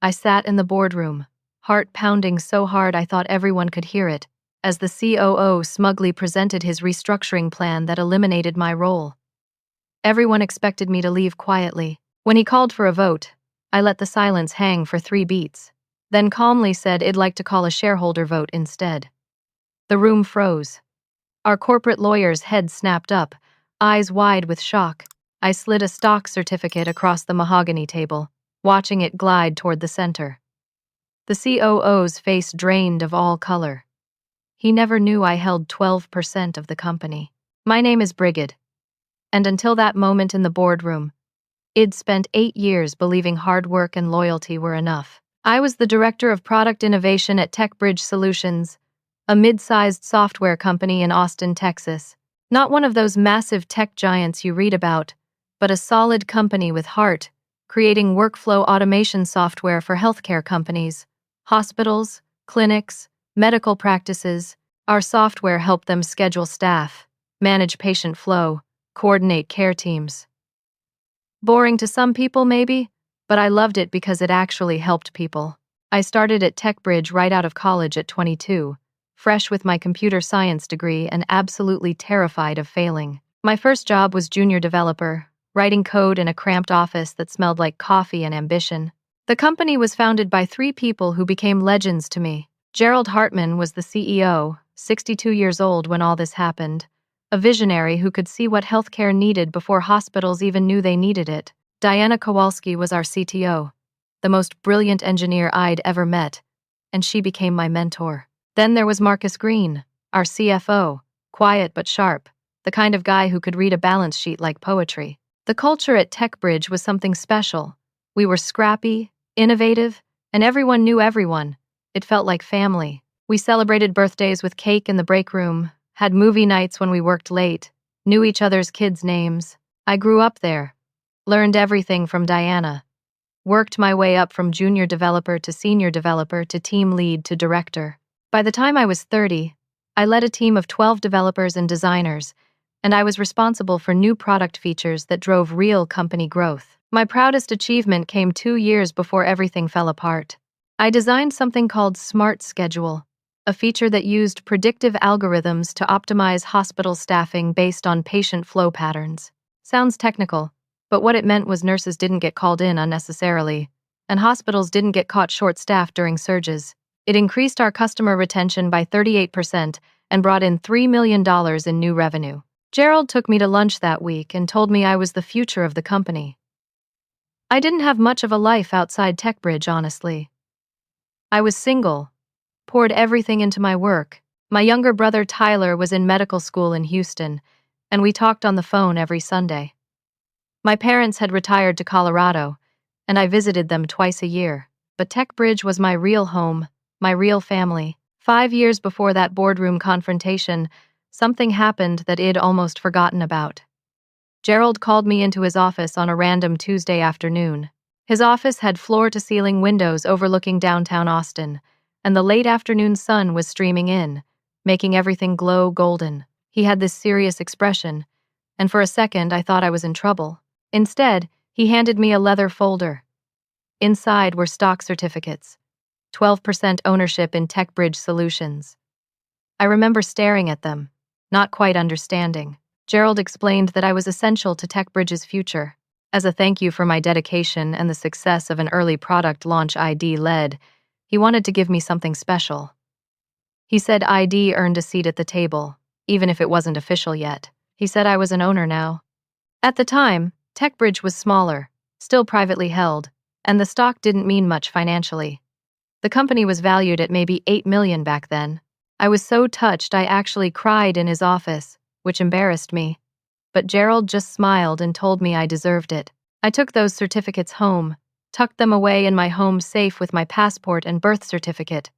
I sat in the boardroom, heart pounding so hard I thought everyone could hear it, as the COO smugly presented his restructuring plan that eliminated my role. Everyone expected me to leave quietly. When he called for a vote, I let the silence hang for 3 beats, then calmly said I'd like to call a shareholder vote instead. The room froze. Our corporate lawyer's head snapped up, eyes wide with shock. I slid a stock certificate across the mahogany table, watching it glide toward the center. The COO's face drained of all color. He never knew I held 12% of the company. My name is Brigid. And until that moment in the boardroom, I'd spent 8 years believing hard work and loyalty were enough. I was the director of product innovation at TechBridge Solutions, a mid-sized software company in Austin, Texas. Not one of those massive tech giants you read about, but a solid company with heart, creating workflow automation software for healthcare companies, hospitals, clinics, medical practices. Our software helped them schedule staff, manage patient flow, coordinate care teams. Boring to some people, maybe, but I loved it because it actually helped people. I started at TechBridge right out of college at 22, fresh with my computer science degree and absolutely terrified of failing. My first job was junior developer, writing code in a cramped office that smelled like coffee and ambition. The company was founded by 3 people who became legends to me. Gerald Hartman was the CEO, 62 years old when all this happened, a visionary who could see what healthcare needed before hospitals even knew they needed it. Diana Kowalski was our CTO, the most brilliant engineer I'd ever met, and she became my mentor. Then there was Marcus Green, our CFO, quiet but sharp, the kind of guy who could read a balance sheet like poetry. The culture at TechBridge was something special. We were scrappy, innovative, and everyone knew everyone. It felt like family. We celebrated birthdays with cake in the break room, had movie nights when we worked late, knew each other's kids' names. I grew up there, learned everything from Diana, worked my way up from junior developer to senior developer to team lead to director. By the time I was 30, I led a team of 12 developers and designers, and I was responsible for new product features that drove real company growth. My proudest achievement came 2 years before everything fell apart. I designed something called Smart Schedule, a feature that used predictive algorithms to optimize hospital staffing based on patient flow patterns. Sounds technical, but what it meant was nurses didn't get called in unnecessarily, and hospitals didn't get caught short-staffed during surges. It increased our customer retention by 38% and brought in $3 million in new revenue. Gerald took me to lunch that week and told me I was the future of the company. I didn't have much of a life outside TechBridge, honestly. I was single, poured everything into my work. My younger brother Tyler was in medical school in Houston, and we talked on the phone every Sunday. My parents had retired to Colorado, and I visited them twice a year. But TechBridge was my real home, my real family. 5 years before that boardroom confrontation, something happened that I'd almost forgotten about. Gerald called me into his office on a random Tuesday afternoon. His office had floor-to-ceiling windows overlooking downtown Austin, and the late afternoon sun was streaming in, making everything glow golden. He had this serious expression, and for a second I thought I was in trouble. Instead, he handed me a leather folder. Inside were stock certificates, 12% ownership in TechBridge Solutions. I remember staring at them, not quite understanding. Gerald explained that I was essential to TechBridge's future. As a thank you for my dedication and the success of an early product launch ID led, he wanted to give me something special. He said ID earned a seat at the table, even if it wasn't official yet. He said I was an owner now. At the time, TechBridge was smaller, still privately held, and the stock didn't mean much financially. The company was valued at maybe $8 million back then. I was so touched I actually cried in his office, which embarrassed me. But Gerald just smiled and told me I deserved it. I took those certificates home, tucked them away in my home safe with my passport and birth certificate,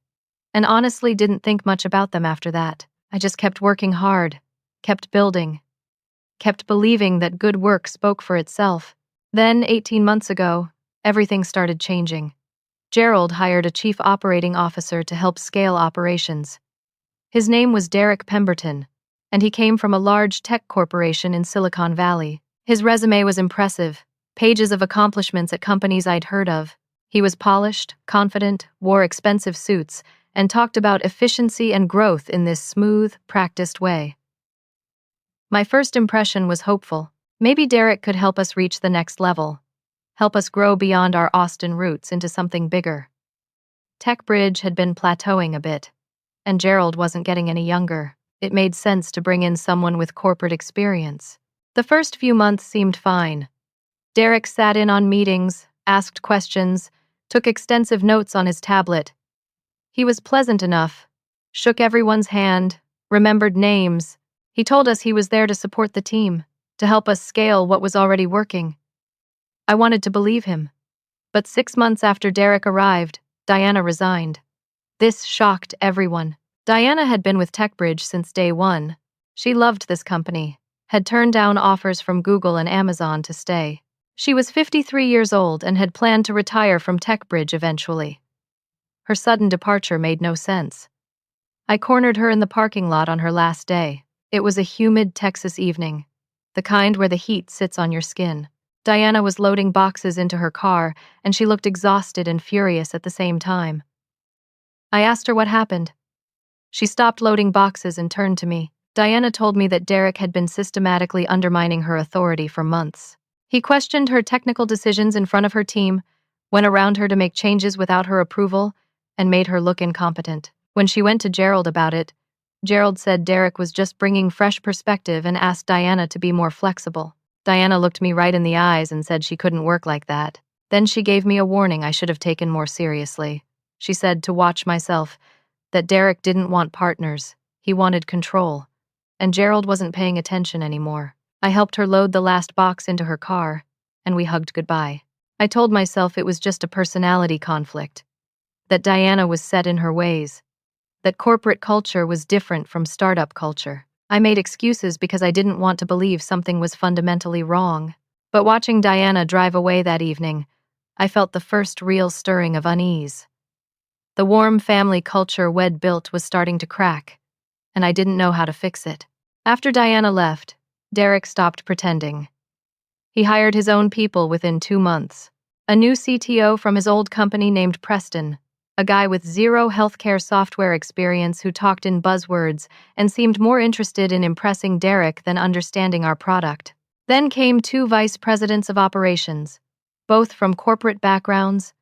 and honestly didn't think much about them after that. I just kept working hard, kept building, kept believing that good work spoke for itself. Then, 18 months ago, everything started changing. Gerald hired a chief operating officer to help scale operations. His name was Derek Pemberton, and he came from a large tech corporation in Silicon Valley. His resume was impressive, pages of accomplishments at companies I'd heard of. He was polished, confident, wore expensive suits, and talked about efficiency and growth in this smooth, practiced way. My first impression was hopeful. Maybe Derek could help us reach the next level, help us grow beyond our Austin roots into something bigger. TechBridge had been plateauing a bit, and Gerald wasn't getting any younger. It made sense to bring in someone with corporate experience. The first few months seemed fine. Derek sat in on meetings, asked questions, took extensive notes on his tablet. He was pleasant enough, shook everyone's hand, remembered names. He told us he was there to support the team, to help us scale what was already working. I wanted to believe him. But 6 months after Derek arrived, Diana resigned. This shocked everyone. Diana had been with TechBridge since day one. She loved this company, had turned down offers from Google and Amazon to stay. She was 53 years old and had planned to retire from TechBridge eventually. Her sudden departure made no sense. I cornered her in the parking lot on her last day. It was a humid Texas evening, the kind where the heat sits on your skin. Diana was loading boxes into her car, and she looked exhausted and furious at the same time. I asked her what happened. She stopped loading boxes and turned to me. Diana told me that Derek had been systematically undermining her authority for months. He questioned her technical decisions in front of her team, went around her to make changes without her approval, and made her look incompetent. When she went to Gerald about it, Gerald said Derek was just bringing fresh perspective and asked Diana to be more flexible. Diana looked me right in the eyes and said she couldn't work like that. Then she gave me a warning I should have taken more seriously. She said to watch myself, that Derek didn't want partners, he wanted control, and Gerald wasn't paying attention anymore. I helped her load the last box into her car, and we hugged goodbye. I told myself it was just a personality conflict, that Diana was set in her ways, that corporate culture was different from startup culture. I made excuses because I didn't want to believe something was fundamentally wrong. But watching Diana drive away that evening, I felt the first real stirring of unease. The warm family culture we'd built was starting to crack, and I didn't know how to fix it. After Diana left, Derek stopped pretending. He hired his own people within 2 months. A new CTO from his old company named Preston, a guy with zero healthcare software experience who talked in buzzwords and seemed more interested in impressing Derek than understanding our product. Then came 2 vice presidents of operations, both from corporate backgrounds,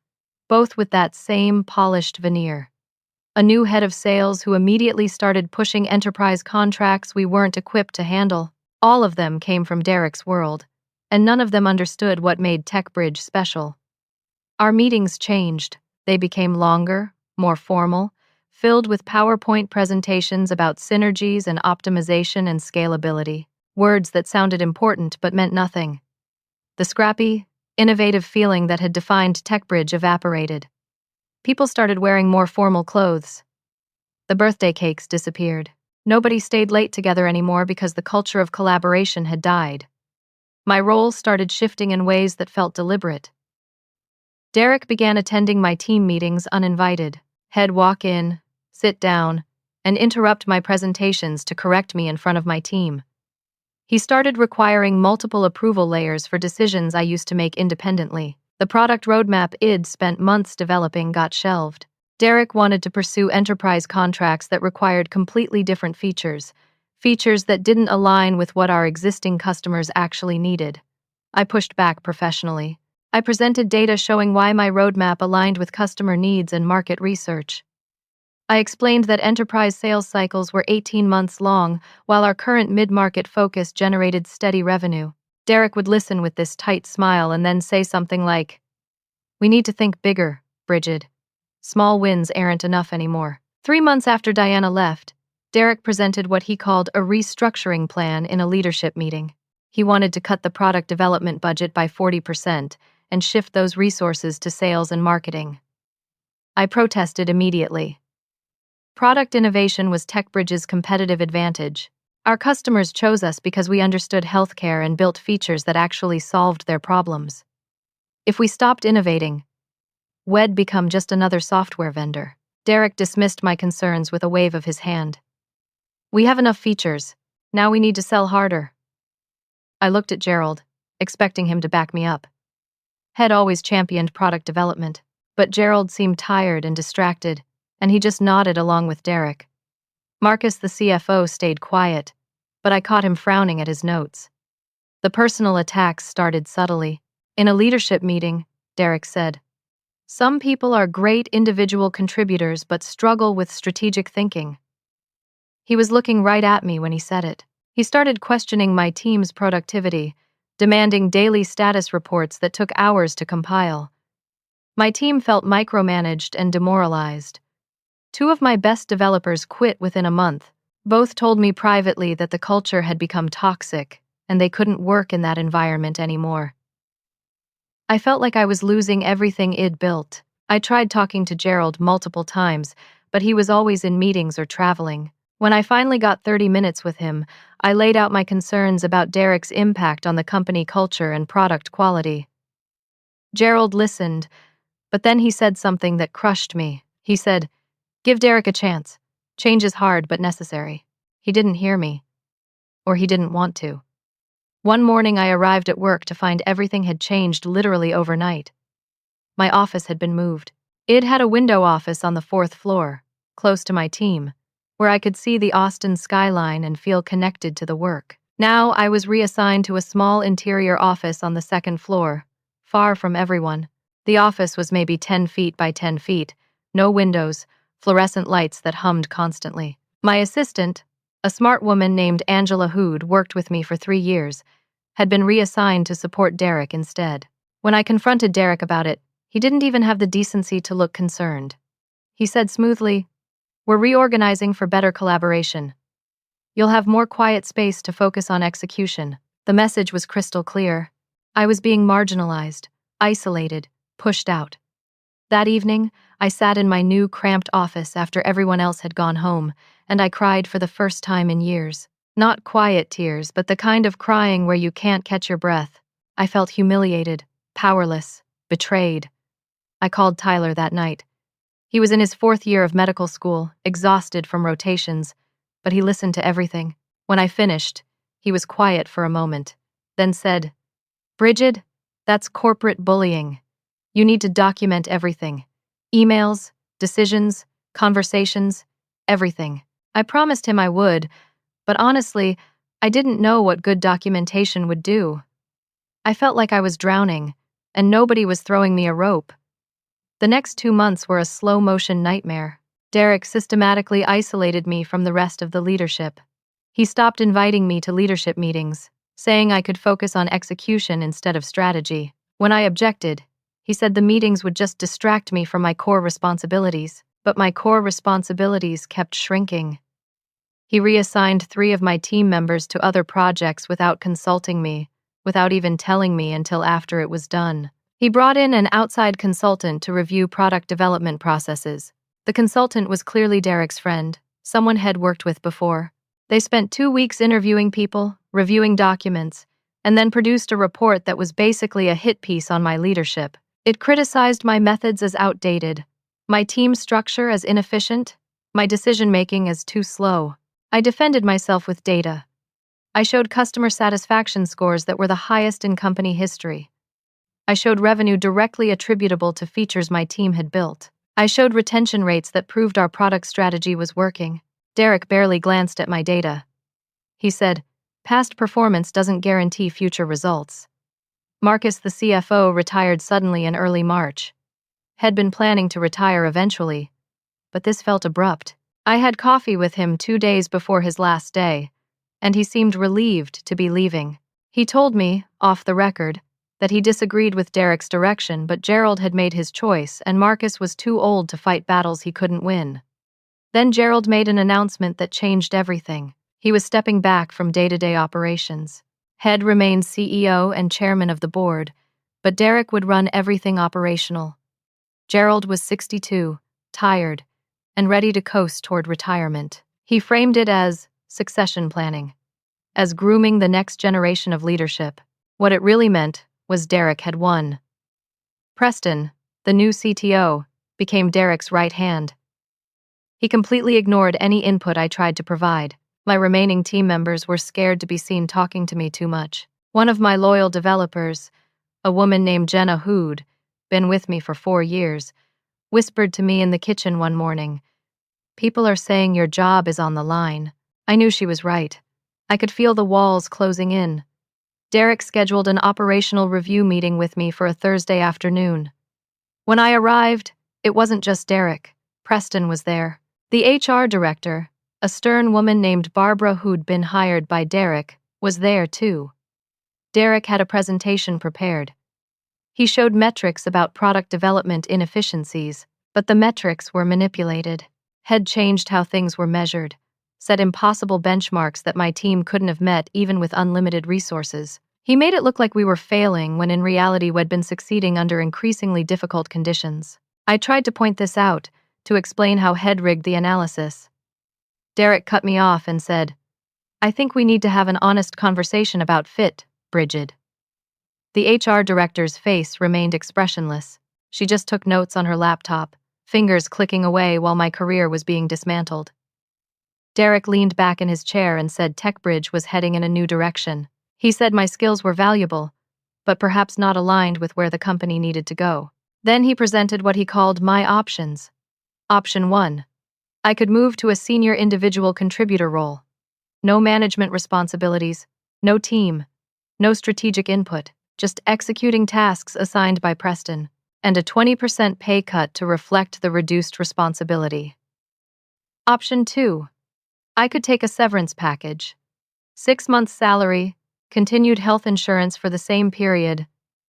both with that same polished veneer. A new head of sales who immediately started pushing enterprise contracts we weren't equipped to handle. All of them came from Derek's world, and none of them understood what made TechBridge special. Our meetings changed. They became longer, more formal, filled with PowerPoint presentations about synergies and optimization and scalability, words that sounded important but meant nothing. The scrappy, innovative feeling that had defined TechBridge evaporated. People started wearing more formal clothes. The birthday cakes disappeared. Nobody stayed late together anymore because the culture of collaboration had died. My role started shifting in ways that felt deliberate. Derek began attending my team meetings uninvited. He'd walk in, sit down, and interrupt my presentations to correct me in front of my team. He started requiring multiple approval layers for decisions I used to make independently. The product roadmap I'd spent months developing got shelved. Derek wanted to pursue enterprise contracts that required completely different features that didn't align with what our existing customers actually needed. I pushed back professionally. I presented data showing why my roadmap aligned with customer needs and market research. I explained that enterprise sales cycles were 18 months long, while our current mid-market focus generated steady revenue. Derek would listen with this tight smile and then say something like, "We need to think bigger, Bridget. Small wins aren't enough anymore." 3 months after Diana left, Derek presented what he called a restructuring plan in a leadership meeting. He wanted to cut the product development budget by 40% and shift those resources to sales and marketing. I protested immediately. Product innovation was TechBridge's competitive advantage. Our customers chose us because we understood healthcare and built features that actually solved their problems. If we stopped innovating, we'd become just another software vendor. Derek dismissed my concerns with a wave of his hand. "We have enough features. Now we need to sell harder." I looked at Gerald, expecting him to back me up. Had always championed product development. But Gerald seemed tired and distracted, and he just nodded along with Derek. Marcus, the CFO, stayed quiet, but I caught him frowning at his notes. The personal attacks started subtly. In a leadership meeting, Derek said, "Some people are great individual contributors but struggle with strategic thinking." He was looking right at me when he said it. He started questioning my team's productivity, demanding daily status reports that took hours to compile. My team felt micromanaged and demoralized. Two of my best developers quit within a month. Both told me privately that the culture had become toxic and they couldn't work in that environment anymore. I felt like I was losing everything I'd built. I tried talking to Gerald multiple times, but he was always in meetings or traveling. When I finally got 30 minutes with him, I laid out my concerns about Derek's impact on the company culture and product quality. Gerald listened, but then he said something that crushed me. He said, "Give Derek a chance. Change is hard but necessary." He didn't hear me. Or he didn't want to. One morning I arrived at work to find everything had changed literally overnight. My office had been moved. It had a window office on the 4th floor, close to my team, where I could see the Austin skyline and feel connected to the work. Now I was reassigned to a small interior office on the 2nd floor, far from everyone. The office was maybe 10 feet by 10 feet, no windows, fluorescent lights that hummed constantly. My assistant, a smart woman named Angela who'd worked with me for 3 years, had been reassigned to support Derek instead. When I confronted Derek about it, he didn't even have the decency to look concerned. He said smoothly, "We're reorganizing for better collaboration. You'll have more quiet space to focus on execution." The message was crystal clear. I was being marginalized, isolated, pushed out. That evening, I sat in my new cramped office after everyone else had gone home, and I cried for the first time in years. Not quiet tears, but the kind of crying where you can't catch your breath. I felt humiliated, powerless, betrayed. I called Tyler that night. He was in his 4th year of medical school, exhausted from rotations, but he listened to everything. When I finished, he was quiet for a moment, then said, "Bridget, that's corporate bullying. You need to document everything. Emails, decisions, conversations, everything." I promised him I would, but honestly, I didn't know what good documentation would do. I felt like I was drowning, and nobody was throwing me a rope. The next 2 months were a slow-motion nightmare. Derek systematically isolated me from the rest of the leadership. He stopped inviting me to leadership meetings, saying I could focus on execution instead of strategy. When I objected, he said the meetings would just distract me from my core responsibilities, but my core responsibilities kept shrinking. He reassigned 3 of my team members to other projects without consulting me, without even telling me until after it was done. He brought in an outside consultant to review product development processes. The consultant was clearly Derek's friend, someone had worked with before. They spent 2 weeks interviewing people, reviewing documents, and then produced a report that was basically a hit piece on my leadership. It criticized my methods as outdated, my team structure as inefficient, my decision-making as too slow. I defended myself with data. I showed customer satisfaction scores that were the highest in company history. I showed revenue directly attributable to features my team had built. I showed retention rates that proved our product strategy was working. Derek barely glanced at my data. He said, "Past performance doesn't guarantee future results." Marcus, the CFO, retired suddenly in early March. Had been planning to retire eventually, but this felt abrupt. I had coffee with him 2 days before his last day, and he seemed relieved to be leaving. He told me, off the record, that he disagreed with Derek's direction, but Gerald had made his choice and Marcus was too old to fight battles he couldn't win. Then Gerald made an announcement that changed everything. He was stepping back from day-to-day operations. Head remained CEO and chairman of the board, but Derek would run everything operational. Gerald was 62, tired, and ready to coast toward retirement. He framed it as succession planning, as grooming the next generation of leadership. What it really meant was Derek had won. Preston, the new CTO, became Derek's right hand. He completely ignored any input I tried to provide. My remaining team members were scared to be seen talking to me too much. One of my loyal developers, a woman named Jenna who'd been with me for 4 years, whispered to me in the kitchen one morning. People are saying your job is on the line. I knew she was right. I could feel the walls closing in. Derek scheduled an operational review meeting with me for a Thursday afternoon. When I arrived, it wasn't just Derek. Preston was there. The HR director, a stern woman named Barbara who'd been hired by Derek, was there too. Derek had a presentation prepared. He showed metrics about product development inefficiencies, but the metrics were manipulated. Had changed how things were measured, set impossible benchmarks that my team couldn't have met even with unlimited resources. He made it look like we were failing when in reality we'd been succeeding under increasingly difficult conditions. I tried to point this out, to explain how Head rigged the analysis. Derek cut me off and said, "I think we need to have an honest conversation about fit, Bridget." The HR director's face remained expressionless. She just took notes on her laptop, fingers clicking away while my career was being dismantled. Derek leaned back in his chair and said TechBridge was heading in a new direction. He said my skills were valuable, but perhaps not aligned with where the company needed to go. Then he presented what he called my options. Option 1. I could move to a senior individual contributor role. No management responsibilities, no team, no strategic input, just executing tasks assigned by Preston, and a 20% pay cut to reflect the reduced responsibility. Option 2. I could take a severance package. 6 months' salary, continued health insurance for the same period,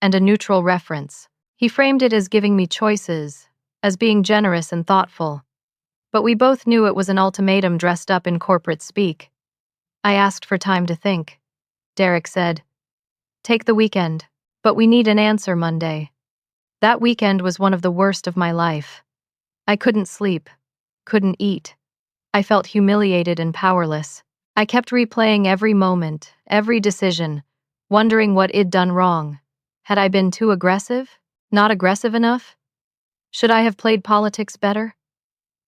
and a neutral reference. He framed it as giving me choices, as being generous and thoughtful. But we both knew it was an ultimatum dressed up in corporate speak. I asked for time to think. Derek said, "Take the weekend, but we need an answer Monday." That weekend was one of the worst of my life. I couldn't sleep, couldn't eat. I felt humiliated and powerless. I kept replaying every moment, every decision, wondering what I'd done wrong. Had I been too aggressive? Not aggressive enough? Should I have played politics better?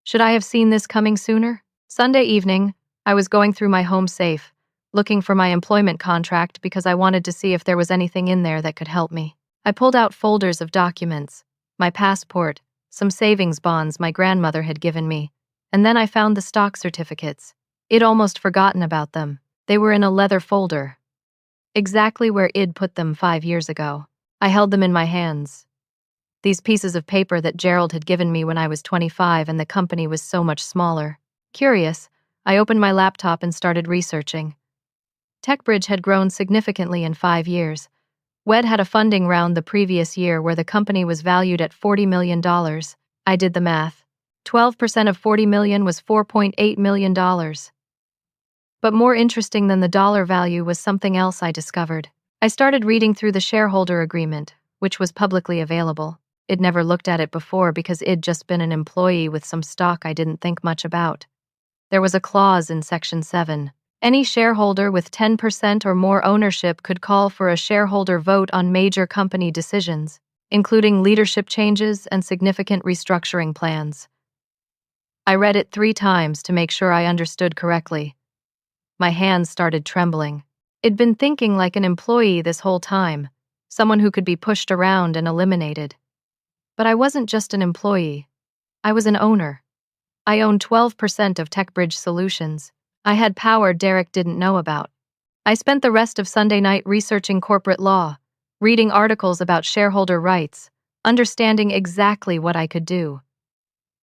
Should I have seen this coming sooner? Sunday evening, I was going through my home safe, looking for my employment contract because I wanted to see if there was anything in there that could help me. I pulled out folders of documents, my passport, some savings bonds my grandmother had given me, and then I found the stock certificates. I'd almost forgotten about them. They were in a leather folder, exactly where I'd put them 5 years ago. I held them in my hands. These pieces of paper that Gerald had given me when I was 25 and the company was so much smaller. Curious, I opened my laptop and started researching. TechBridge had grown significantly in 5 years. WED had a funding round the previous year where the company was valued at $40 million. I did the math. 12% of $40 million was $4.8 million. But more interesting than the dollar value was something else I discovered. I started reading through the shareholder agreement, which was publicly available. I'd never looked at it before because I'd just been an employee with some stock I didn't think much about. There was a clause in Section 7. Any shareholder with 10% or more ownership could call for a shareholder vote on major company decisions, including leadership changes and significant restructuring plans. I read it 3 times to make sure I understood correctly. My hands started trembling. I'd been thinking like an employee this whole time, someone who could be pushed around and eliminated. But I wasn't just an employee. I was an owner. I owned 12% of TechBridge Solutions. I had power Derek didn't know about. I spent the rest of Sunday night researching corporate law, reading articles about shareholder rights, understanding exactly what I could do.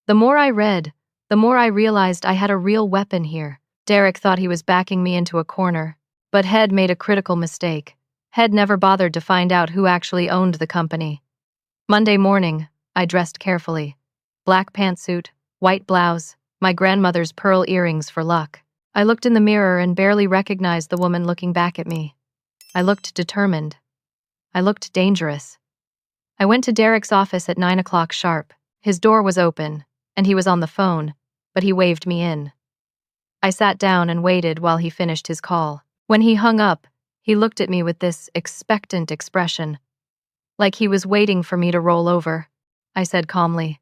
The more I read, the more I realized I had a real weapon here. Derek thought he was backing me into a corner, but Head made a critical mistake. Head never bothered to find out who actually owned the company. Monday morning, I dressed carefully. Black pantsuit, white blouse, my grandmother's pearl earrings for luck. I looked in the mirror and barely recognized the woman looking back at me. I looked determined. I looked dangerous. I went to Derek's office at 9 o'clock sharp. His door was open, and he was on the phone, but he waved me in. I sat down and waited while he finished his call. When he hung up, he looked at me with this expectant expression, like he was waiting for me to roll over. I said calmly,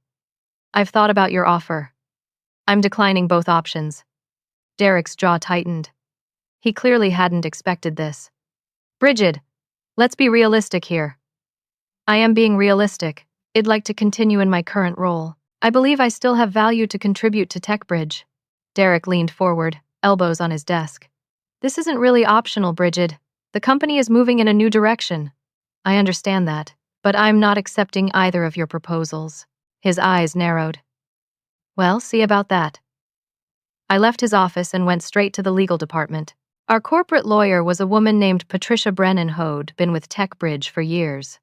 "I've thought about your offer. I'm declining both options." Derek's jaw tightened. He clearly hadn't expected this. "Bridget, let's be realistic here." "I am being realistic. I'd like to continue in my current role. I believe I still have value to contribute to TechBridge. Derek leaned forward, elbows on his desk. This isn't really optional, Bridget. The company is moving in a new direction. I understand that, but I'm not accepting either of your proposals. His eyes narrowed. Well, see about that. I left his office and went straight to the legal department. Our corporate lawyer was a woman named Patricia Brennan who'd been with TechBridge for years.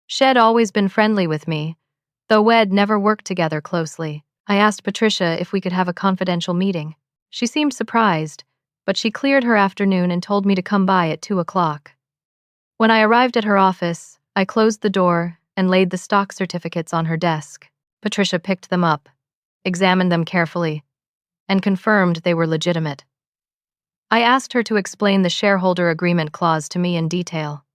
She'd always been friendly with me, though we'd never worked together closely. I asked Patricia if we could have a confidential meeting. She seemed surprised, but she cleared her afternoon and told me to come by at 2:00. When I arrived at her office, I closed the door and laid the stock certificates on her desk. Patricia picked them up, examined them carefully, and confirmed they were legitimate. I asked her to explain the shareholder agreement clause to me in detail.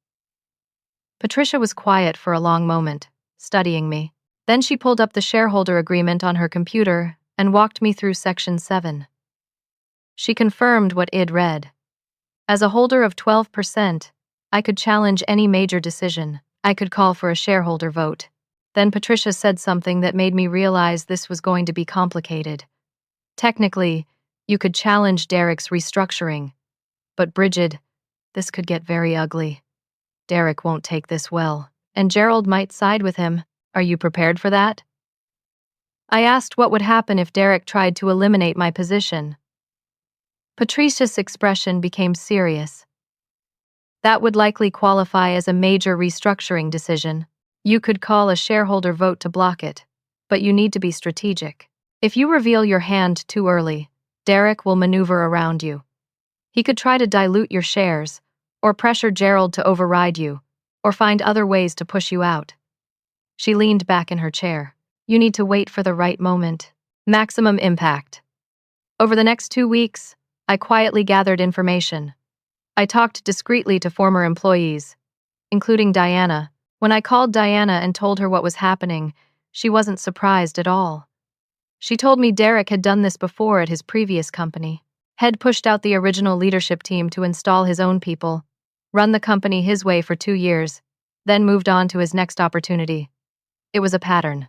Patricia was quiet for a long moment, studying me. Then she pulled up the shareholder agreement on her computer and walked me through Section 7. She confirmed what I'd read. As a holder of 12%, I could challenge any major decision. I could call for a shareholder vote. Then Patricia said something that made me realize this was going to be complicated. Technically, you could challenge Derek's restructuring. But Bridget, this could get very ugly. Derek won't take this well, and Gerald might side with him. Are you prepared for that? I asked what would happen if Derek tried to eliminate my position. Patricia's expression became serious. That would likely qualify as a major restructuring decision. You could call a shareholder vote to block it, but you need to be strategic. If you reveal your hand too early, Derek will maneuver around you. He could try to dilute your shares, or pressure Gerald to override you, or find other ways to push you out. She leaned back in her chair. You need to wait for the right moment. Maximum impact. Over the next 2 weeks, I quietly gathered information. I talked discreetly to former employees, including Diana. When I called Diana and told her what was happening, she wasn't surprised at all. She told me Derek had done this before at his previous company. Had pushed out the original leadership team to install his own people, run the company his way for 2 years, then moved on to his next opportunity. It was a pattern.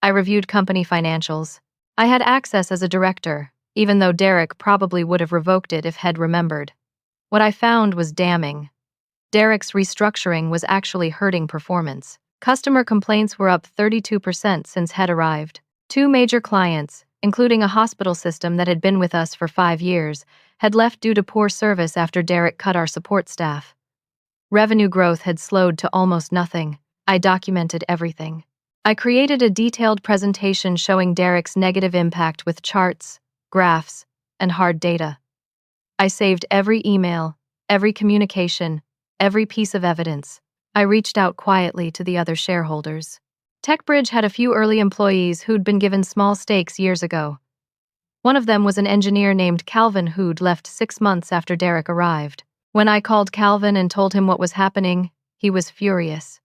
I reviewed company financials. I had access as a director, even though Derek probably would have revoked it if Head remembered. What I found was damning. Derek's restructuring was actually hurting performance. Customer complaints were up 32% since Head arrived. 2 major clients, including a hospital system that had been with us for 5 years, had left due to poor service after Derek cut our support staff. Revenue growth had slowed to almost nothing. I documented everything. I created a detailed presentation showing Derek's negative impact with charts, graphs, and hard data. I saved every email, every communication, every piece of evidence. I reached out quietly to the other shareholders. TechBridge had a few early employees who'd been given small stakes years ago. One of them was an engineer named Calvin who'd left 6 months after Derek arrived. When I called Calvin and told him what was happening, he was furious.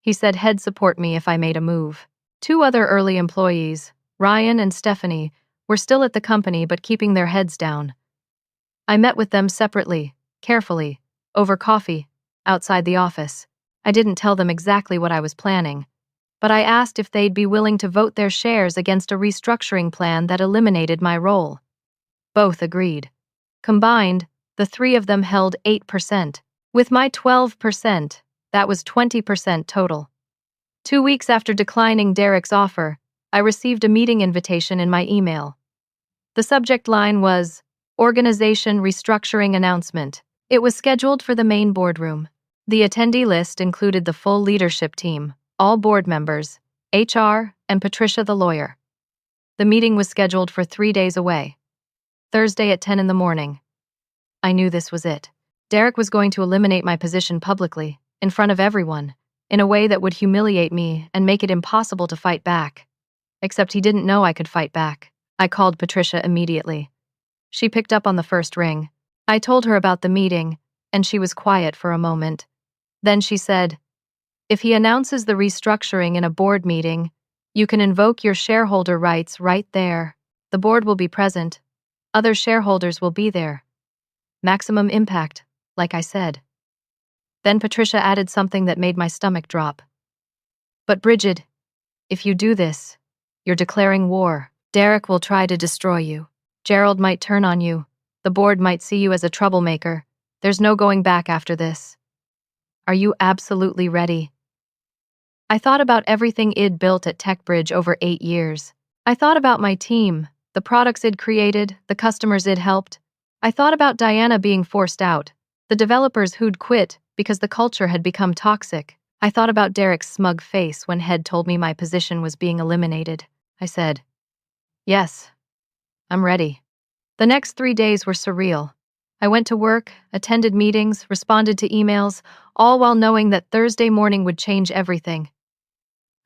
He said he'd support me if I made a move. 2 other early employees, Ryan and Stephanie, were still at the company but keeping their heads down. I met with them separately, carefully, over coffee, outside the office. I didn't tell them exactly what I was planning, but I asked if they'd be willing to vote their shares against a restructuring plan that eliminated my role. Both agreed. Combined, the 3 of them held 8%. With my 12%, that was 20% total. 2 weeks after declining Derek's offer, I received a meeting invitation in my email. The subject line was, Organization Restructuring Announcement. It was scheduled for the main boardroom. The attendee list included the full leadership team, all board members, HR, and Patricia the lawyer. The meeting was scheduled for 3 days away. Thursday at 10 in the morning. I knew this was it. Derek was going to eliminate my position publicly, in front of everyone, in a way that would humiliate me and make it impossible to fight back. Except he didn't know I could fight back. I called Patricia immediately. She picked up on the first ring. I told her about the meeting, and she was quiet for a moment. Then she said, If he announces the restructuring in a board meeting, you can invoke your shareholder rights right there. The board will be present. Other shareholders will be there. Maximum impact, like I said. Then Patricia added something that made my stomach drop. But Bridget, if you do this, you're declaring war. Derek will try to destroy you. Gerald might turn on you. The board might see you as a troublemaker. There's no going back after this. Are you absolutely ready? I thought about everything I'd built at TechBridge over 8 years. I thought about my team, the products I'd created, the customers I'd helped. I thought about Diana being forced out, the developers who'd quit because the culture had become toxic. I thought about Derek's smug face when Head told me my position was being eliminated. I said, "Yes, I'm ready." The next 3 days were surreal. I went to work, attended meetings, responded to emails, all while knowing that Thursday morning would change everything.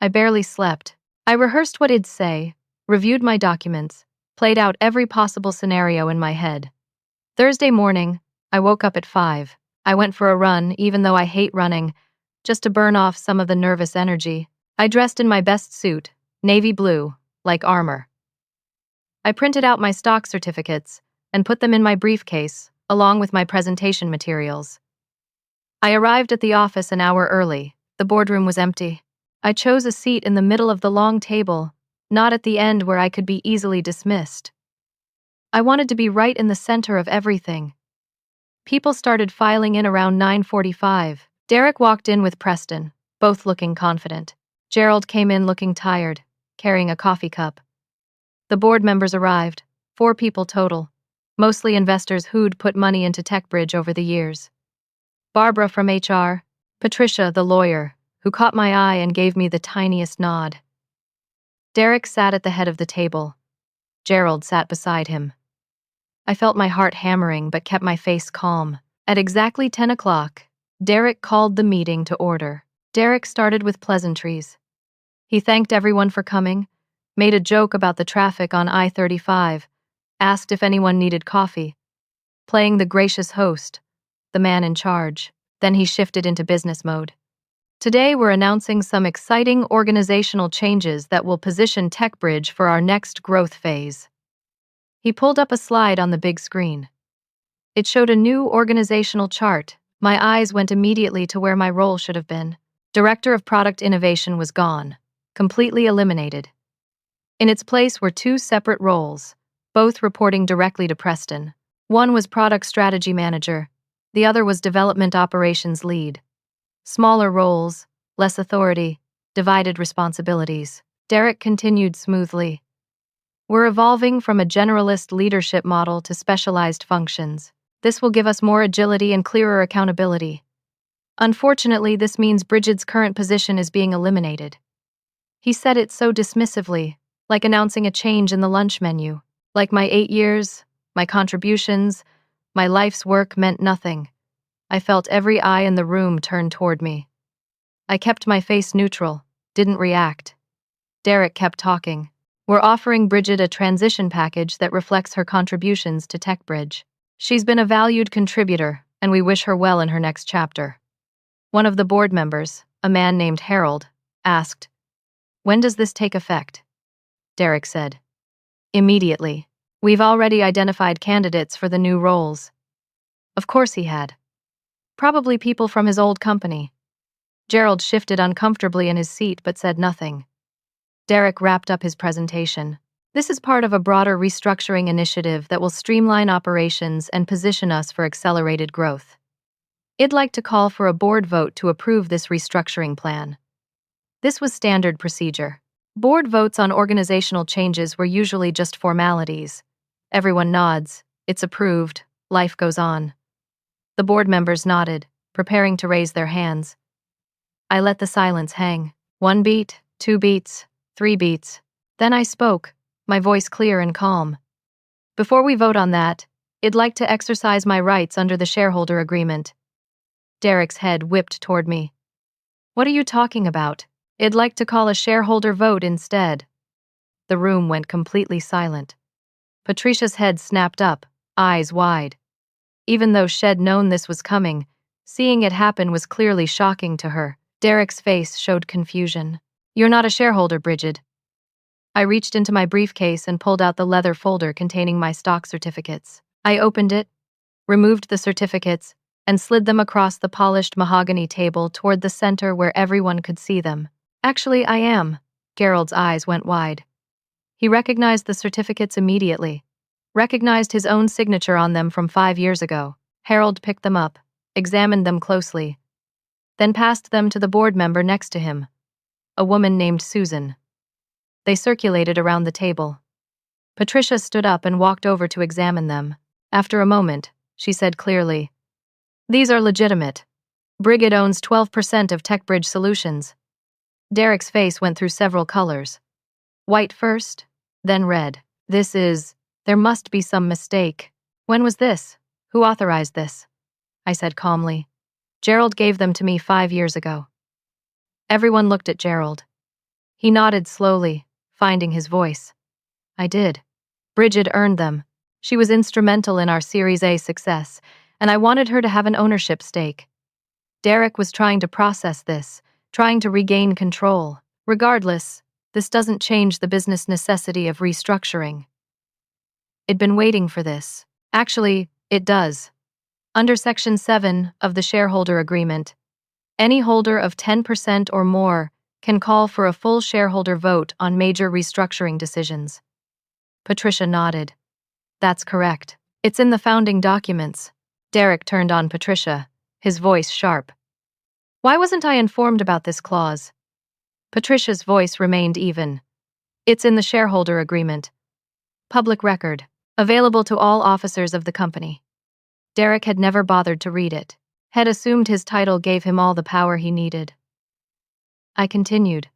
I barely slept. I rehearsed what I'd say, reviewed my documents, played out every possible scenario in my head. Thursday morning, I woke up at 5. I went for a run, even though I hate running, just to burn off some of the nervous energy. I dressed in my best suit, navy blue, like armor. I printed out my stock certificates and put them in my briefcase, along with my presentation materials. I arrived at the office an hour early. The boardroom was empty. I chose a seat in the middle of the long table, not at the end where I could be easily dismissed. I wanted to be right in the center of everything. People started filing in around 9:45. Derek walked in with Preston, both looking confident. Gerald came in looking tired, carrying a coffee cup. The board members arrived, 4 people total, mostly investors who'd put money into TechBridge over the years. Barbara from HR, Patricia, the lawyer, who caught my eye and gave me the tiniest nod. Derek sat at the head of the table. Gerald sat beside him. I felt my heart hammering but kept my face calm. At exactly 10 o'clock, Derek called the meeting to order. Derek started with pleasantries. He thanked everyone for coming, made a joke about the traffic on I-35, asked if anyone needed coffee, playing the gracious host, the man in charge. Then he shifted into business mode. Today we're announcing some exciting organizational changes that will position TechBridge for our next growth phase. He pulled up a slide on the big screen. It showed a new organizational chart. My eyes went immediately to where my role should have been. Director of Product Innovation was gone, completely eliminated. In its place were 2 separate roles, both reporting directly to Preston. One was Product Strategy Manager, the other was Development Operations Lead. Smaller roles, less authority, divided responsibilities. Derek continued smoothly. We're evolving from a generalist leadership model to specialized functions. This will give us more agility and clearer accountability. Unfortunately, this means Bridget's current position is being eliminated. He said it so dismissively, like announcing a change in the lunch menu. Like my 8 years, my contributions, my life's work meant nothing. I felt every eye in the room turn toward me. I kept my face neutral, didn't react. Derek kept talking. We're offering Bridget a transition package that reflects her contributions to TechBridge. She's been a valued contributor, and we wish her well in her next chapter. One of the board members, a man named Harold, asked, "When does this take effect?" Derek said, "Immediately. We've already identified candidates for the new roles." Of course he had. Probably people from his old company. Gerald shifted uncomfortably in his seat but said nothing. Derek wrapped up his presentation. This is part of a broader restructuring initiative that will streamline operations and position us for accelerated growth. I'd like to call for a board vote to approve this restructuring plan. This was standard procedure. Board votes on organizational changes were usually just formalities. Everyone nods, it's approved, life goes on. The board members nodded, preparing to raise their hands. I let the silence hang. 1 beat, 2 beats, 3 beats. Then I spoke, my voice clear and calm. Before we vote on that, I'd like to exercise my rights under the shareholder agreement. Derek's head whipped toward me. What are you talking about? I'd like to call a shareholder vote instead. The room went completely silent. Patricia's head snapped up, eyes wide. Even though she'd known this was coming, seeing it happen was clearly shocking to her. Derek's face showed confusion. You're not a shareholder, Bridget. I reached into my briefcase and pulled out the leather folder containing my stock certificates. I opened it, removed the certificates, and slid them across the polished mahogany table toward the center where everyone could see them. Actually, I am. Gerald's eyes went wide. He recognized the certificates immediately, recognized his own signature on them from 5 years ago. Harold picked them up, examined them closely, then passed them to the board member next to him, a woman named Susan. They circulated around the table. Patricia stood up and walked over to examine them. After a moment, she said clearly, "These are legitimate. Brigid owns 12% of TechBridge Solutions." Derek's face went through several colors. White first, then red. There must be some mistake. When was this? Who authorized this? I said calmly. Gerald gave them to me 5 years ago. Everyone looked at Gerald. He nodded slowly, finding his voice. I did. Brigid earned them. She was instrumental in our Series A success, and I wanted her to have an ownership stake. Derek was trying to process this, trying to regain control. Regardless, this doesn't change the business necessity of restructuring. It'd been waiting for this. Actually, it does. Under Section 7 of the Shareholder Agreement, any holder of 10% or more can call for a full shareholder vote on major restructuring decisions. Patricia nodded. That's correct. It's in the founding documents. Derek turned on Patricia, his voice sharp. Why wasn't I informed about this clause? Patricia's voice remained even. It's in the shareholder agreement. Public record. Available to all officers of the company. Derek had never bothered to read it. Had assumed his title gave him all the power he needed. I continued.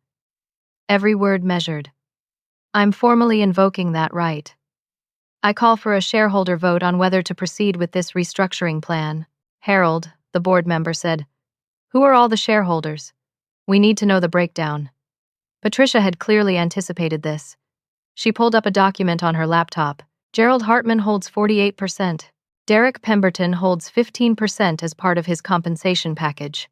Every word measured. I'm formally invoking that right. I call for a shareholder vote on whether to proceed with this restructuring plan. Harold, the board member, said, "Who are all the shareholders? We need to know the breakdown." Patricia had clearly anticipated this. She pulled up a document on her laptop. Gerald Hartman holds 48%. Derek Pemberton holds 15% as part of his compensation package.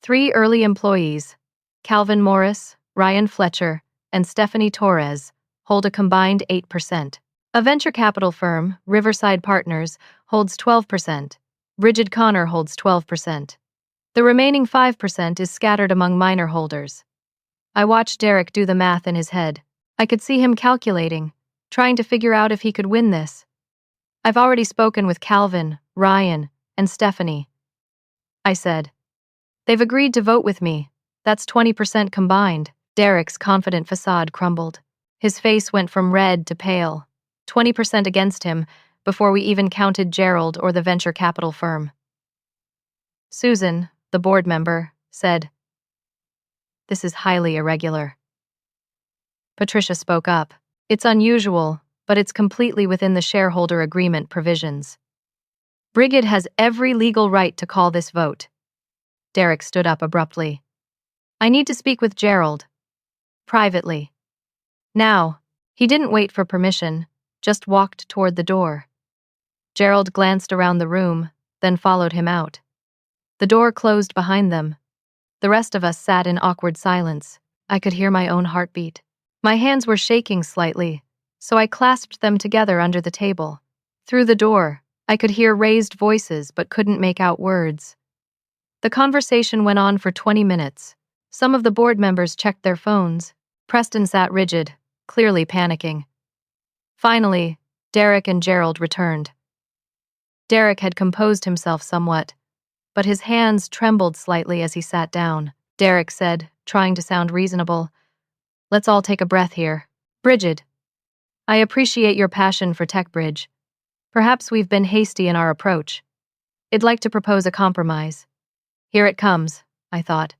3 early employees, Calvin Morris, Ryan Fletcher, and Stephanie Torres, hold a combined 8%. A venture capital firm, Riverside Partners, holds 12%. Brigid Connor holds 12%. The remaining 5% is scattered among minor holders. I watched Derek do the math in his head. I could see him calculating, trying to figure out if he could win this. I've already spoken with Calvin, Ryan, and Stephanie. I said. They've agreed to vote with me. That's 20% combined. Derek's confident facade crumbled. His face went from red to pale. 20% against him, before we even counted Gerald or the venture capital firm. Susan, the board member, said, "This is highly irregular." Patricia spoke up. "It's unusual, but it's completely within the shareholder agreement provisions. Brigid has every legal right to call this vote." Derek stood up abruptly. "I need to speak with Gerald. Privately." Now, he didn't wait for permission, just walked toward the door. Gerald glanced around the room, then followed him out. The door closed behind them. The rest of us sat in awkward silence. I could hear my own heartbeat. My hands were shaking slightly, so I clasped them together under the table. Through the door, I could hear raised voices but couldn't make out words. The conversation went on for 20 minutes. Some of the board members checked their phones. Preston sat rigid, clearly panicking. Finally, Derek and Gerald returned. Derek had composed himself somewhat, but his hands trembled slightly as he sat down. Derek said, trying to sound reasonable, "Let's all take a breath here. Brigid, I appreciate your passion for TechBridge. Perhaps we've been hasty in our approach. I'd like to propose a compromise." Here it comes, I thought.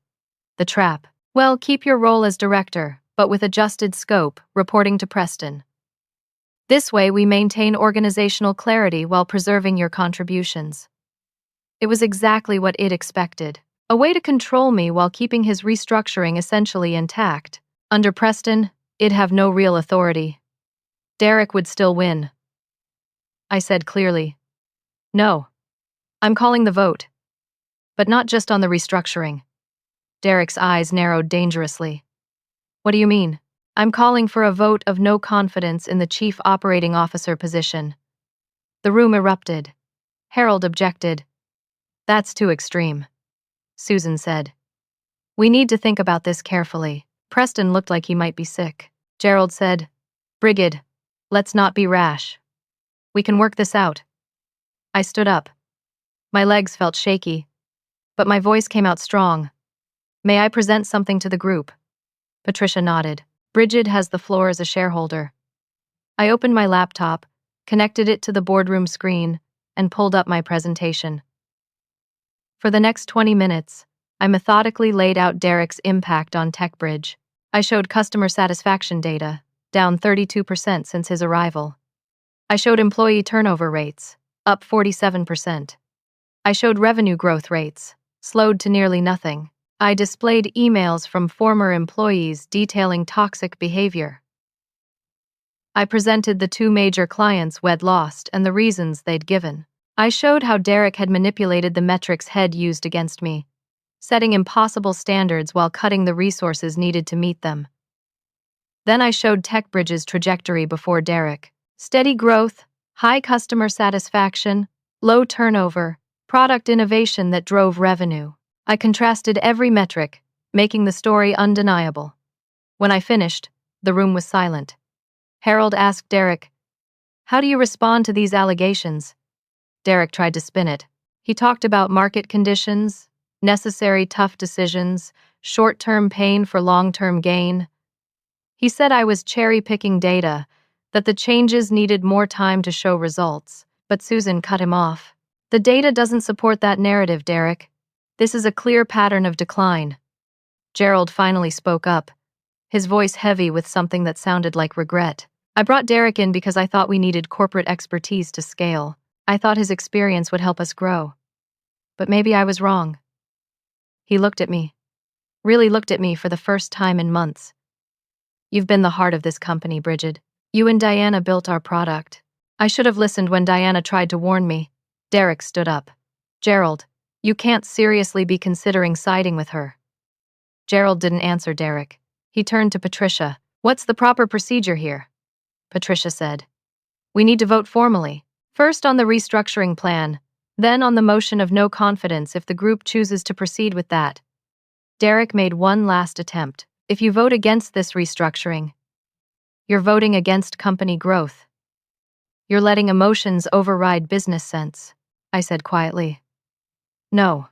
The trap. Well, keep your role as director, but with adjusted scope, reporting to Preston. This way we maintain organizational clarity while preserving your contributions. It was exactly what Id expected. A way to control me while keeping his restructuring essentially intact. Under Preston, I'd have no real authority. Derek would still win. I said clearly, "No. I'm calling the vote. But not just on the restructuring." Derek's eyes narrowed dangerously. "What do you mean?" "I'm calling for a vote of no confidence in the chief operating officer position." The room erupted. Harold objected. "That's too extreme," Susan said. We need to think about this carefully. Preston looked like he might be sick. Gerald said, Brigid, let's not be rash. We can work this out. I stood up. My legs felt shaky, but my voice came out strong. May I present something to the group? Patricia nodded. Brigid has the floor as a shareholder. I opened my laptop, connected it to the boardroom screen, and pulled up my presentation. For the next 20 minutes, I methodically laid out Derek's impact on TechBridge. I showed customer satisfaction data, down 32% since his arrival. I showed employee turnover rates, up 47%. I showed revenue growth rates, slowed to nearly nothing. I displayed emails from former employees detailing toxic behavior. I presented the 2 major clients we'd lost and the reasons they'd given. I showed how Derek had manipulated the metrics Head used against me, setting impossible standards while cutting the resources needed to meet them. Then I showed TechBridge's trajectory before Derek. Steady growth, high customer satisfaction, low turnover, product innovation that drove revenue. I contrasted every metric, making the story undeniable. When I finished, the room was silent. Harold asked Derek, "How do you respond to these allegations?" Derek tried to spin it. He talked about market conditions, necessary tough decisions, short-term pain for long-term gain. He said I was cherry-picking data, that the changes needed more time to show results, but Susan cut him off. The data doesn't support that narrative, Derek. This is a clear pattern of decline. Gerald finally spoke up, his voice heavy with something that sounded like regret. I brought Derek in because I thought we needed corporate expertise to scale. I thought his experience would help us grow. But maybe I was wrong. He looked at me. Really looked at me for the first time in months. You've been the heart of this company, Brigid. You and Diana built our product. I should have listened when Diana tried to warn me. Derek stood up. Gerald, you can't seriously be considering siding with her. Gerald didn't answer Derek. He turned to Patricia. What's the proper procedure here? Patricia said. We need to vote formally. First on the restructuring plan, then on the motion of no confidence if the group chooses to proceed with that. Derek made one last attempt. If you vote against this restructuring, you're voting against company growth. You're letting emotions override business sense, I said quietly. No.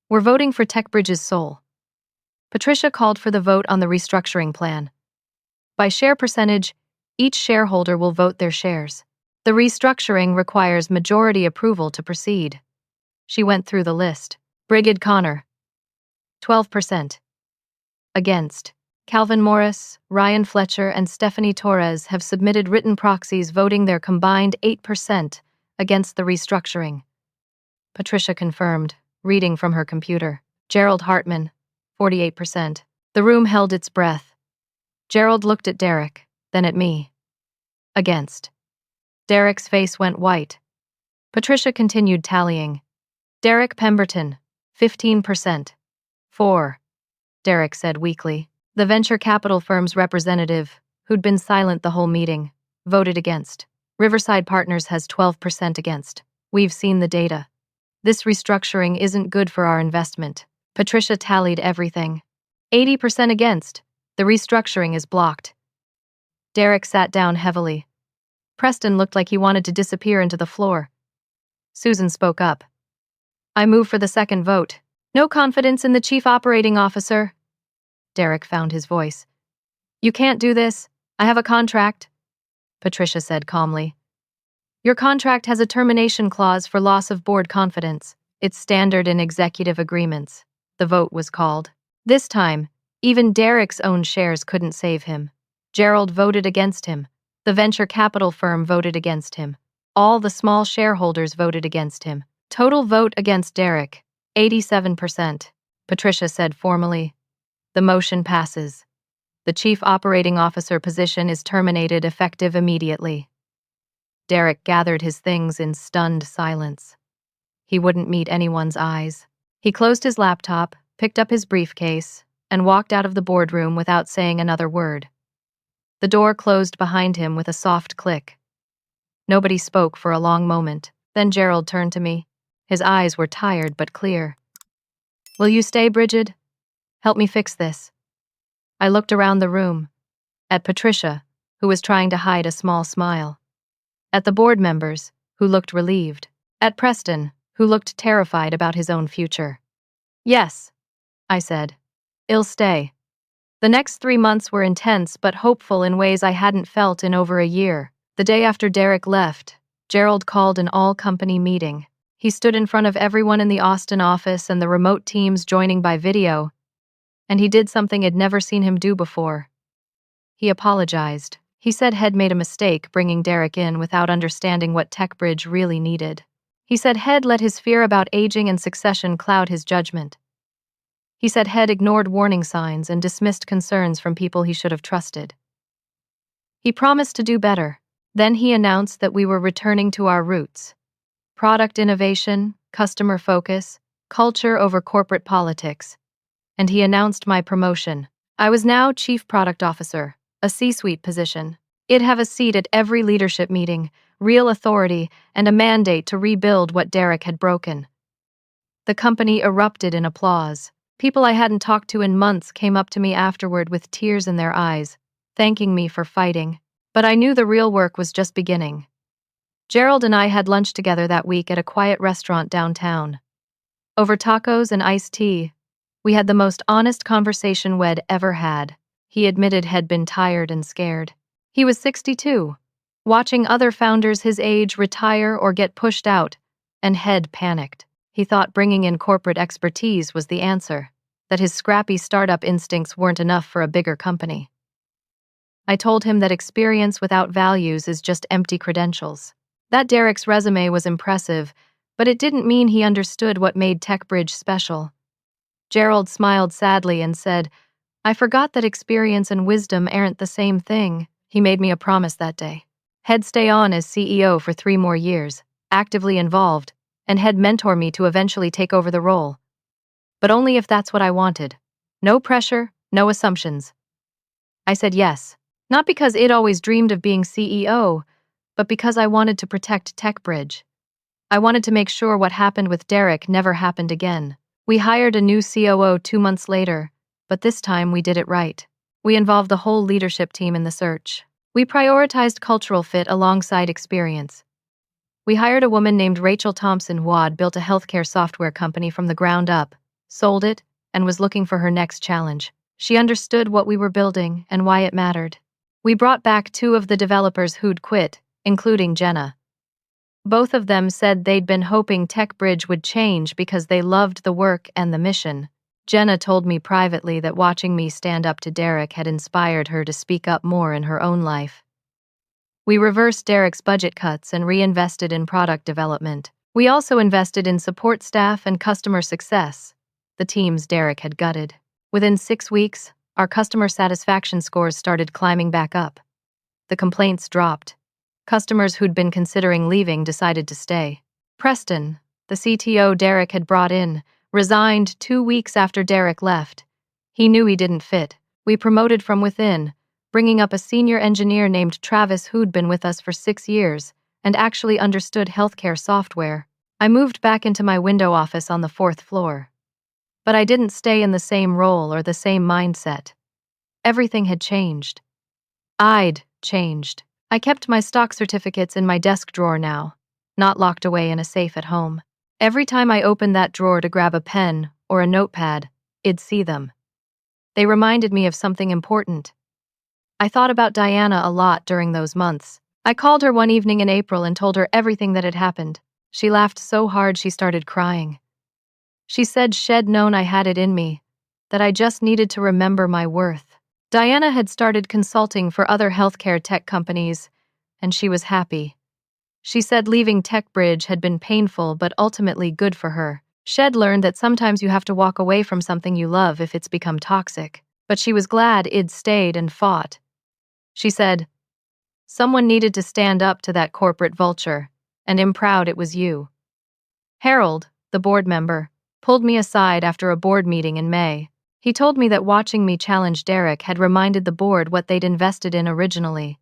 We're voting for TechBridge's soul. Patricia called for the vote on the restructuring plan. By share percentage, each shareholder will vote their shares. The restructuring requires majority approval to proceed. She went through the list. Brigid Connor, 12%. Against. Calvin Morris, Ryan Fletcher, and Stephanie Torres have submitted written proxies voting their combined 8% against the restructuring. Patricia confirmed, reading from her computer. Gerald Hartman, 48%. The room held its breath. Gerald looked at Derek, then at me. Against. Derek's face went white. Patricia continued tallying. Derek Pemberton, 15%. 4. Derek said weakly. The venture capital firm's representative, who'd been silent the whole meeting, voted against. Riverside Partners has 12% against. We've seen the data. This restructuring isn't good for our investment. Patricia tallied everything. 80% against. The restructuring is blocked. Derek sat down heavily. Preston looked like he wanted to disappear into the floor. Susan spoke up. I move for the second vote. No confidence in the chief operating officer. Derek found his voice. You can't do this. I have a contract. Patricia said calmly. Your contract has a termination clause for loss of board confidence. It's standard in executive agreements. The vote was called. This time, even Derek's own shares couldn't save him. Gerald voted against him. The venture capital firm voted against him. All the small shareholders voted against him. Total vote against Derek, 87%. Patricia said formally. The motion passes. The chief operating officer position is terminated effective immediately. Derek gathered his things in stunned silence. He wouldn't meet anyone's eyes. He closed his laptop, picked up his briefcase, and walked out of the boardroom without saying another word. The door closed behind him with a soft click. Nobody spoke for a long moment. Then Gerald turned to me. His eyes were tired but clear. Will you stay, Brigid? Help me fix this. I looked around the room. At Patricia, who was trying to hide a small smile. At the board members, who looked relieved. At Preston, who looked terrified about his own future. Yes, I said. I'll stay. The next 3 months were intense but hopeful in ways I hadn't felt in over a year. The day after Derek left, Gerald called an all-company meeting. He stood in front of everyone in the Austin office and the remote teams joining by video, and he did something I'd never seen him do before. He apologized. He said Head made a mistake bringing Derek in without understanding what TechBridge really needed. He said Head let his fear about aging and succession cloud his judgment. He said Head ignored warning signs and dismissed concerns from people he should have trusted. He promised to do better. Then he announced that we were returning to our roots. Product innovation, customer focus, culture over corporate politics. And he announced my promotion. I was now Chief Product Officer, a C-suite position. I'd have a seat at every leadership meeting, real authority, and a mandate to rebuild what Derek had broken. The company erupted in applause. People I hadn't talked to in months came up to me afterward with tears in their eyes, thanking me for fighting. But I knew the real work was just beginning. Gerald and I had lunch together that week at a quiet restaurant downtown. Over tacos and iced tea, we had the most honest conversation we'd ever had. He admitted he'd been tired and scared. He was 62, watching other founders his age retire or get pushed out, and Head panicked. He thought bringing in corporate expertise was the answer, that his scrappy startup instincts weren't enough for a bigger company. I told him that experience without values is just empty credentials. That Derek's resume was impressive, but it didn't mean he understood what made TechBridge special. Gerald smiled sadly and said, I forgot that experience and wisdom aren't the same thing. He made me a promise that day. He'd stay on as CEO for 3 more years, actively involved, and he'd mentor me to eventually take over the role. But only if that's what I wanted. No pressure, no assumptions. I said yes, not because I'd always dreamed of being CEO, but because I wanted to protect TechBridge. I wanted to make sure what happened with Derek never happened again. We hired a new COO 2 months later, but this time we did it right. We involved the whole leadership team in the search. We prioritized cultural fit alongside experience. We hired a woman named Rachel Thompson who had built a healthcare software company from the ground up, sold it, and was looking for her next challenge. She understood what we were building and why it mattered. We brought back 2 of the developers who'd quit, including Jenna. Both of them said they'd been hoping TechBridge would change because they loved the work and the mission. Jenna told me privately that watching me stand up to Derek had inspired her to speak up more in her own life. We reversed Derek's budget cuts and reinvested in product development. We also invested in support staff and customer success, the teams Derek had gutted. Within 6 weeks, our customer satisfaction scores started climbing back up. The complaints dropped. Customers who'd been considering leaving decided to stay. Preston, the CTO Derek had brought in, resigned 2 weeks after Derek left. He knew he didn't fit. We promoted from within, bringing up a senior engineer named Travis who'd been with us for 6 years and actually understood healthcare software. I moved back into my window office on the 4th floor. But I didn't stay in the same role or the same mindset. Everything had changed. I'd changed. I kept my stock certificates in my desk drawer now, not locked away in a safe at home. Every time I opened that drawer to grab a pen or a notepad, I'd see them. They reminded me of something important. I thought about Diana a lot during those months. I called her one evening in April and told her everything that had happened. She laughed so hard she started crying. She said she'd known I had it in me, that I just needed to remember my worth. Diana had started consulting for other healthcare tech companies, and she was happy. She said leaving TechBridge had been painful but ultimately good for her. She'd learned that sometimes you have to walk away from something you love if it's become toxic. But she was glad I'd stayed and fought. She said, someone needed to stand up to that corporate vulture, and I'm proud it was you. Harold, the board member, pulled me aside after a board meeting in May. He told me that watching me challenge Derek had reminded the board what they'd invested in originally.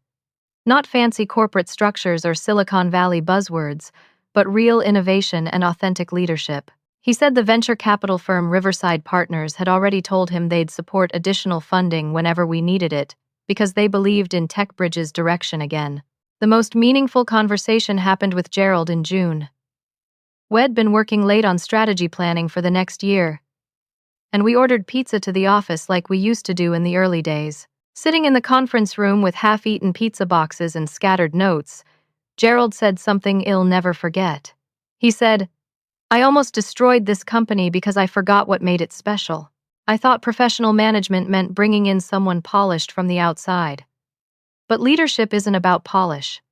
Not fancy corporate structures or Silicon Valley buzzwords, but real innovation and authentic leadership. He said the venture capital firm Riverside Partners had already told him they'd support additional funding whenever we needed it, because they believed in TechBridge's direction again. The most meaningful conversation happened with Gerald in June. We'd been working late on strategy planning for the next year, and we ordered pizza to the office like we used to do in the early days. Sitting in the conference room with half-eaten pizza boxes and scattered notes, Gerald said something he'll never forget. He said, "I almost destroyed this company because I forgot what made it special. I thought professional management meant bringing in someone polished from the outside. But leadership isn't about polish.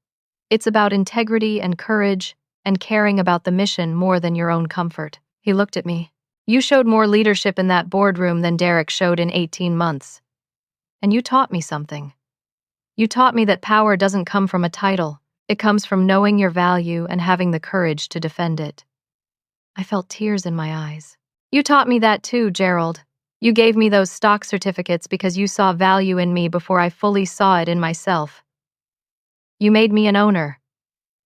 It's about integrity and courage and caring about the mission more than your own comfort." He looked at me. "You showed more leadership in that boardroom than Derek showed in 18 months. And you taught me something. You taught me that power doesn't come from a title. It comes from knowing your value and having the courage to defend it." I felt tears in my eyes. "You taught me that too, Gerald. You gave me those stock certificates because you saw value in me before I fully saw it in myself. You made me an owner.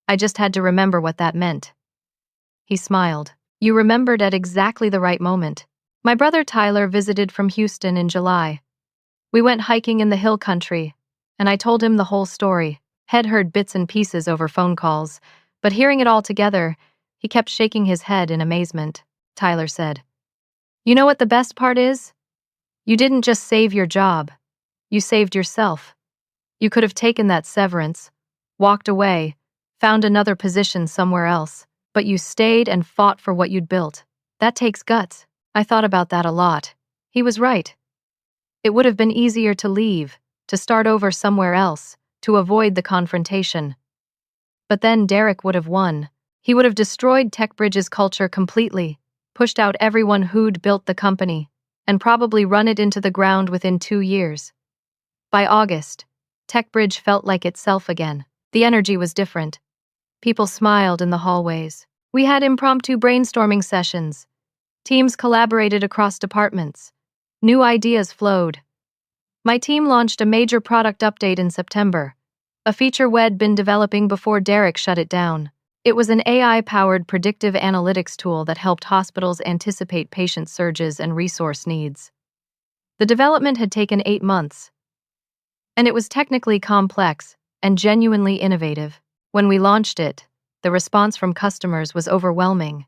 I just had to remember what that meant." He smiled. "You remembered at exactly the right moment." My brother Tyler visited from Houston in July. We went hiking in the hill country, and I told him the whole story. Had heard bits and pieces over phone calls, but hearing it all together, he kept shaking his head in amazement. Tyler said, "You know what the best part is? You didn't just save your job. You saved yourself. You could have taken that severance, walked away, found another position somewhere else, but you stayed and fought for what you'd built. That takes guts." I thought about that a lot. He was right. It would have been easier to leave, to start over somewhere else, to avoid the confrontation. But then Derek would have won. He would have destroyed TechBridge's culture completely, pushed out everyone who'd built the company, and probably run it into the ground within 2 years. By August, TechBridge felt like itself again. The energy was different. People smiled in the hallways. We had impromptu brainstorming sessions. Teams collaborated across departments. New ideas flowed. My team launched a major product update in September, a feature we'd been developing before Derek shut it down. It was an AI-powered predictive analytics tool that helped hospitals anticipate patient surges and resource needs. The development had taken 8 months, and it was technically complex and genuinely innovative. When we launched it, the response from customers was overwhelming.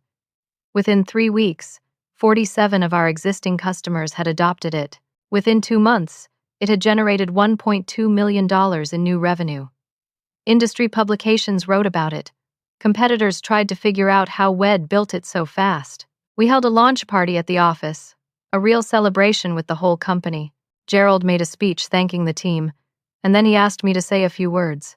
Within 3 weeks, 47 of our existing customers had adopted it. Within 2 months, it had generated $1.2 million in new revenue. Industry publications wrote about it. Competitors tried to figure out how WED built it so fast. We held a launch party at the office, a real celebration with the whole company. Gerald made a speech thanking the team, and then he asked me to say a few words.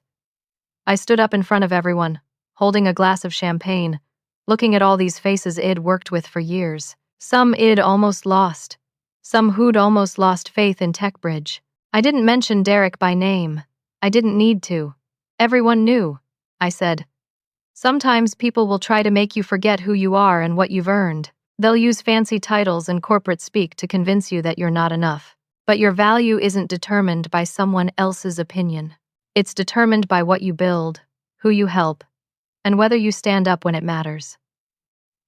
I stood up in front of everyone, holding a glass of champagne, looking at all these faces I'd worked with for years. Some I'd almost lost. Some who'd almost lost faith in TechBridge. I didn't mention Derek by name. I didn't need to. Everyone knew. I said, "Sometimes people will try to make you forget who you are and what you've earned. They'll use fancy titles and corporate speak to convince you that you're not enough. But your value isn't determined by someone else's opinion. It's determined by what you build, who you help, and whether you stand up when it matters."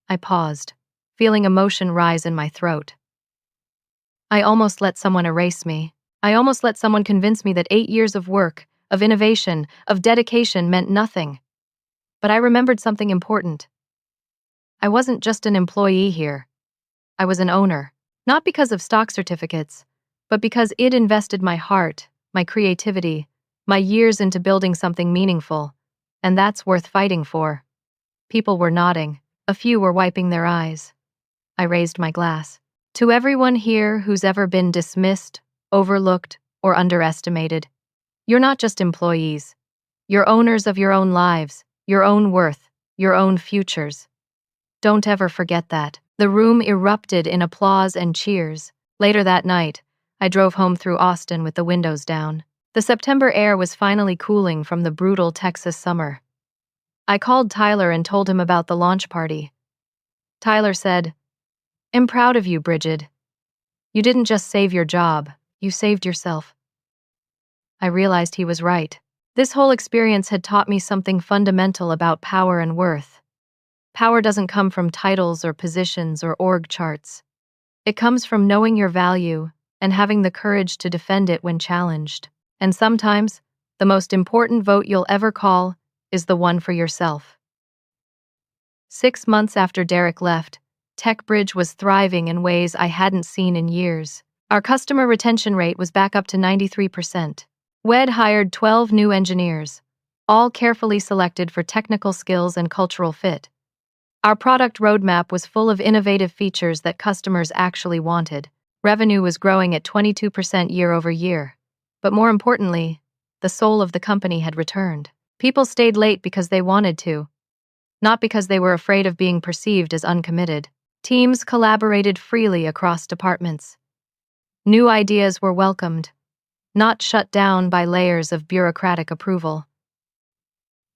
I paused, feeling emotion rise in my throat. I almost let someone erase me. I almost let someone convince me that 8 years of work, of innovation, of dedication meant nothing. But I remembered something important. I wasn't just an employee here. I was an owner, not because of stock certificates, but because it invested my heart, my creativity, my years into building something meaningful, and that's worth fighting for. People were nodding. A few were wiping their eyes. I raised my glass. To everyone here who's ever been dismissed, overlooked, or underestimated, you're not just employees. You're owners of your own lives, your own worth, your own futures. Don't ever forget that. The room erupted in applause and cheers. Later that night, I drove home through Austin with the windows down. The September air was finally cooling from the brutal Texas summer. I called Tyler and told him about the launch party. Tyler said, "I'm proud of you, Bridget. You didn't just save your job, you saved yourself." I realized he was right. This whole experience had taught me something fundamental about power and worth. Power doesn't come from titles or positions or org charts. It comes from knowing your value and having the courage to defend it when challenged. And sometimes, the most important vote you'll ever call is the one for yourself. 6 months after Derek left, TechBridge was thriving in ways I hadn't seen in years. Our customer retention rate was back up to 93%. WED hired 12 new engineers, all carefully selected for technical skills and cultural fit. Our product roadmap was full of innovative features that customers actually wanted. Revenue was growing at 22% year over year. But more importantly, the soul of the company had returned. People stayed late because they wanted to, not because they were afraid of being perceived as uncommitted. Teams collaborated freely across departments. New ideas were welcomed, not shut down by layers of bureaucratic approval.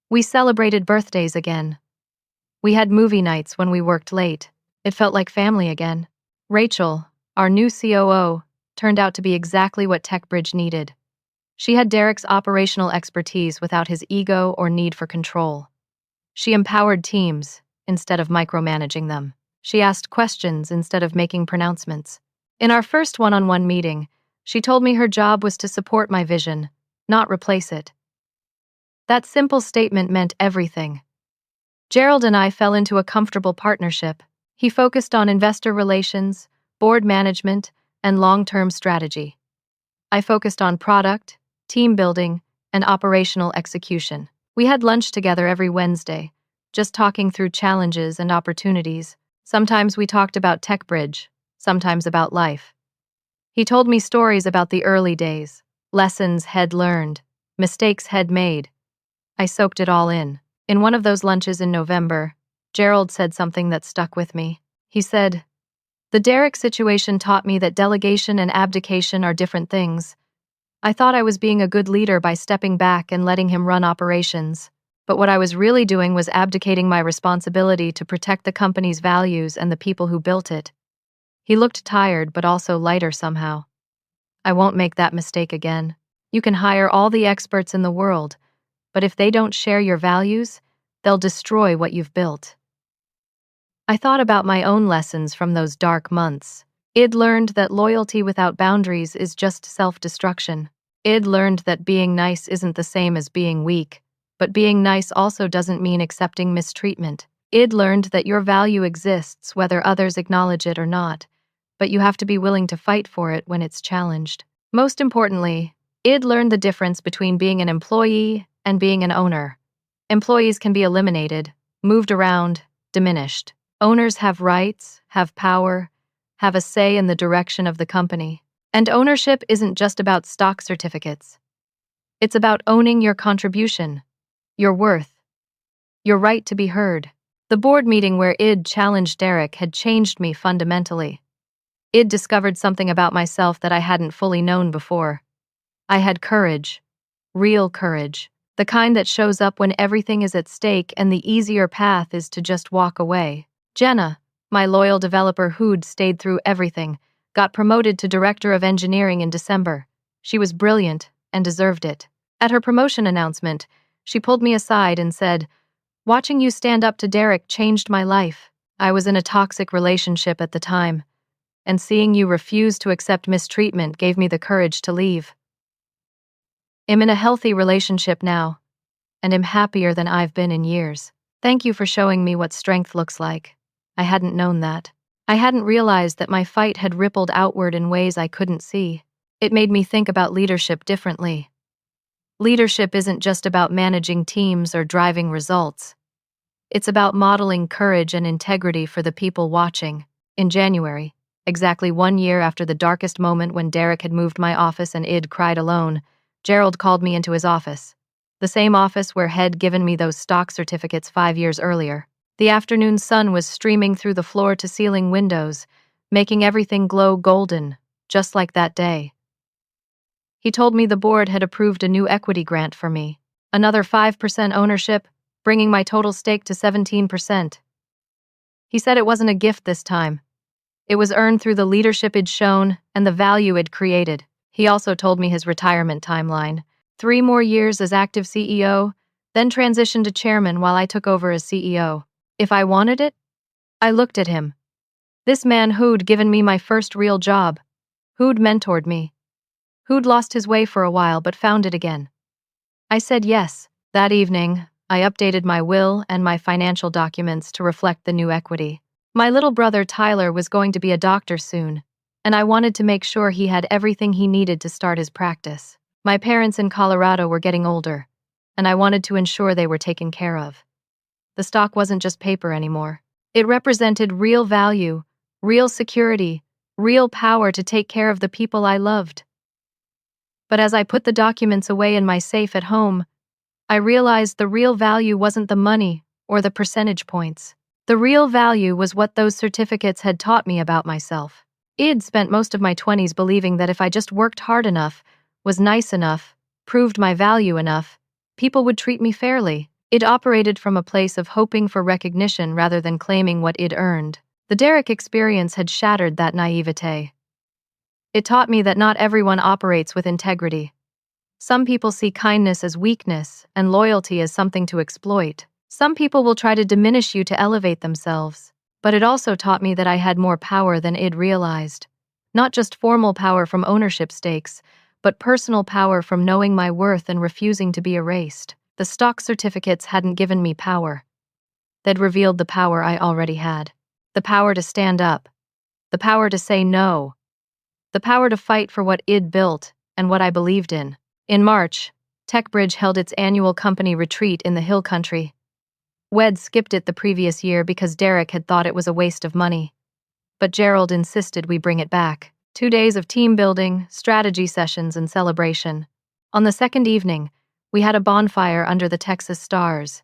We celebrated birthdays again. We had movie nights when we worked late. It felt like family again. Rachel, our new COO, turned out to be exactly what TechBridge needed. She had Derek's operational expertise without his ego or need for control. She empowered teams instead of micromanaging them. She asked questions instead of making pronouncements. In our first one-on-one meeting, she told me her job was to support my vision, not replace it. That simple statement meant everything. Gerald and I fell into a comfortable partnership. He focused on investor relations, board management, and long-term strategy. I focused on product, team building, and operational execution. We had lunch together every Wednesday, just talking through challenges and opportunities. Sometimes we talked about TechBridge, sometimes about life. He told me stories about the early days, lessons he'd learned, mistakes he'd made. I soaked it all in. In one of those lunches in November, Gerald said something that stuck with me. He said, "The Derek situation taught me that delegation and abdication are different things. I thought I was being a good leader by stepping back and letting him run operations. But what I was really doing was abdicating my responsibility to protect the company's values and the people who built it." He looked tired but also lighter somehow. I won't make that mistake again. You can hire all the experts in the world, but if they don't share your values, they'll destroy what you've built. I thought about my own lessons from those dark months. I'd learned that loyalty without boundaries is just self-destruction. I'd learned that being nice isn't the same as being weak, but being nice also doesn't mean accepting mistreatment. I'd learned that your value exists whether others acknowledge it or not, but you have to be willing to fight for it when it's challenged. Most importantly, I'd learned the difference between being an employee and being an owner. Employees can be eliminated, moved around, diminished. Owners have rights, have power, have a say in the direction of the company. And ownership isn't just about stock certificates. It's about owning your contribution, your worth, your right to be heard. The board meeting where I'd challenged Derek had changed me fundamentally. I'd discovered something about myself that I hadn't fully known before. I had courage, real courage, the kind that shows up when everything is at stake and the easier path is to just walk away. Jenna, my loyal developer who'd stayed through everything, got promoted to Director of Engineering in December. She was brilliant and deserved it. At her promotion announcement, she pulled me aside and said, "Watching you stand up to Derek changed my life. I was in a toxic relationship at the time, and seeing you refuse to accept mistreatment gave me the courage to leave. I'm in a healthy relationship now, and am happier than I've been in years. Thank you for showing me what strength looks like. I hadn't known that. I hadn't realized that my fight had rippled outward in ways I couldn't see. It made me think about leadership differently. Leadership isn't just about managing teams or driving results. It's about modeling courage and integrity for the people watching. In January, exactly 1 year after the darkest moment when Derek had moved my office and I'd cried alone, Gerald called me into his office. The same office where he'd given me those stock certificates 5 years earlier. The afternoon sun was streaming through the floor-to-ceiling windows, making everything glow golden, just like that day. He told me the board had approved a new equity grant for me, another 5% ownership, bringing my total stake to 17%. He said it wasn't a gift this time. It was earned through the leadership it'd shown and the value it'd created. He also told me his retirement timeline: 3 more years as active CEO, then transition to chairman while I took over as CEO. If I wanted it? I looked at him. This man who'd given me my first real job, who'd mentored me, who'd lost his way for a while but found it again. I said yes. That evening, I updated my will and my financial documents to reflect the new equity. My little brother Tyler was going to be a doctor soon, and I wanted to make sure he had everything he needed to start his practice. My parents in Colorado were getting older, and I wanted to ensure they were taken care of. The stock wasn't just paper anymore. It represented real value, real security, real power to take care of the people I loved. But as I put the documents away in my safe at home, I realized the real value wasn't the money or the percentage points. The real value was what those certificates had taught me about myself. I'd spent most of my 20s believing that if I just worked hard enough, was nice enough, proved my value enough, people would treat me fairly. It operated from a place of hoping for recognition rather than claiming what I'd earned. The Derek experience had shattered that naivete. It taught me that not everyone operates with integrity. Some people see kindness as weakness and loyalty as something to exploit. Some people will try to diminish you to elevate themselves. But it also taught me that I had more power than I'd realized. Not just formal power from ownership stakes, but personal power from knowing my worth and refusing to be erased. The stock certificates hadn't given me power. They'd revealed the power I already had. The power to stand up. The power to say no. The power to fight for what I'd built and what I believed in. In March, TechBridge held its annual company retreat in the Hill Country. We'd skipped it the previous year because Derek had thought it was a waste of money. But Gerald insisted we bring it back. 2 days of team building, strategy sessions, and celebration. On the second evening, we had a bonfire under the Texas stars.